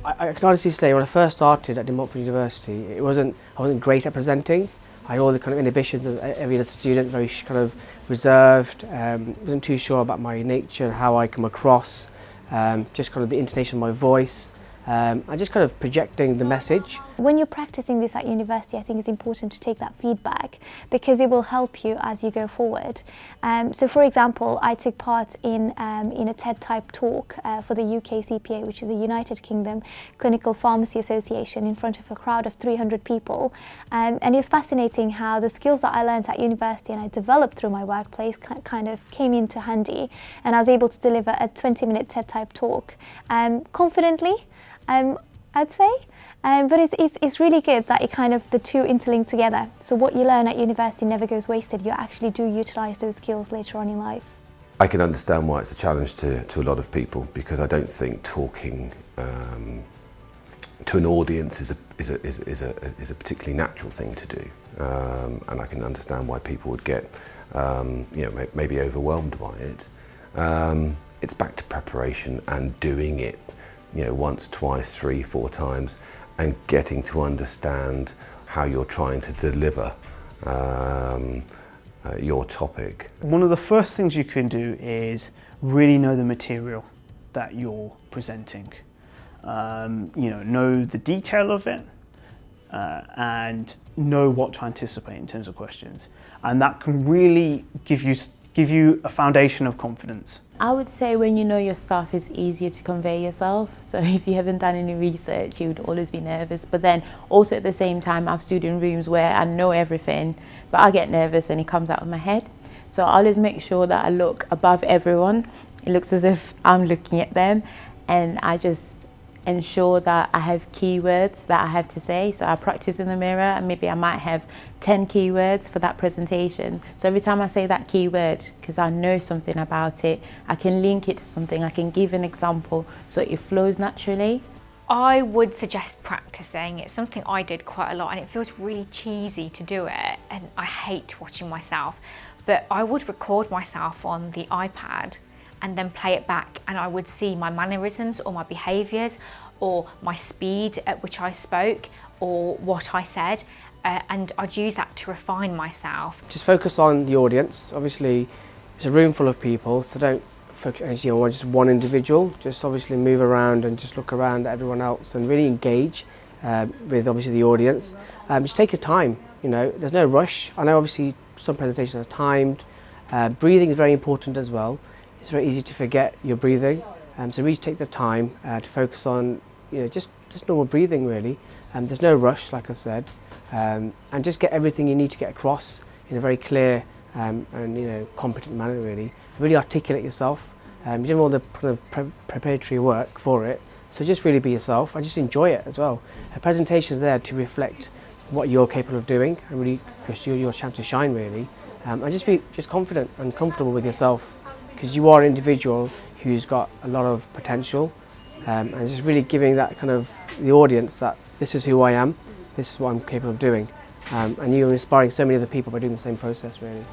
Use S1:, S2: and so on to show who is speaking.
S1: I can honestly say when I first started at Montfort University, I wasn't great at presenting. I had all the kind of inhibitions of every other student, very kind of reserved, wasn't too sure about my nature and how I come across, just kind of the intonation of my voice. And just kind of projecting the message.
S2: When you're practicing this at university, I think it's important to take that feedback because it will help you as you go forward. So for example, I took part in a TED type talk for the UK CPA, which is the United Kingdom Clinical Pharmacy Association, in front of a crowd of 300 people. And it's fascinating how the skills that I learned at university and I developed through my workplace kind of came into handy, and I was able to deliver a 20-minute TED type talk confidently. I'd say, but it's really good that the two interlink together. So what you learn at university never goes wasted. You actually do utilise those skills later on in life.
S3: I can understand why it's a challenge to a lot of people, because I don't think talking to an audience is a particularly natural thing to do, and I can understand why people would get maybe overwhelmed by it. It's back to preparation and doing it once, twice, 3, 4 times, and getting to understand how you're trying to deliver your topic.
S4: One of the first things you can do is really know the material that you're presenting. Know the detail of it and know what to anticipate in terms of questions. And that can really give you a foundation of confidence.
S5: I would say when you know your stuff, it's easier to convey yourself. So if you haven't done any research, you would always be nervous. But then also at the same time, I've stood in rooms where I know everything, but I get nervous and it comes out of my head. So I always make sure that I look above everyone. It looks as if I'm looking at them, and I just ensure that I have keywords that I have to say. So I practice in the mirror, and maybe I might have 10 keywords for that presentation. So every time I say that keyword, because I know something about it, I can link it to something, I can give an example, so it flows naturally.
S6: I would suggest practicing. It's something I did quite a lot, and it feels really cheesy to do it, and I hate watching myself. But I would record myself on the iPad and then play it back, and I would see my mannerisms or my behaviours or my speed at which I spoke or what I said, and I'd use that to refine myself.
S1: Just focus on the audience. Obviously it's a room full of people, so don't focus on just one individual. Just obviously move around and just look around at everyone else and really engage with obviously the audience. Just take your time, there's no rush. I know obviously some presentations are timed. Breathing is very important as well. It's very easy to forget your breathing, so really take the time to focus on just normal breathing really. There's no rush, like I said, and just get everything you need to get across in a very clear and competent manner really. Really articulate yourself. You're doing all the kind of preparatory work for it, so just really be yourself and just enjoy it as well. A presentation is there to reflect what you're capable of doing and really pursue your chance to shine really, and just be confident and comfortable with yourself, because you are an individual who's got a lot of potential, and just really giving that kind of the audience that this is who I am, this is what I'm capable of doing, and you're inspiring so many other people by doing the same process really.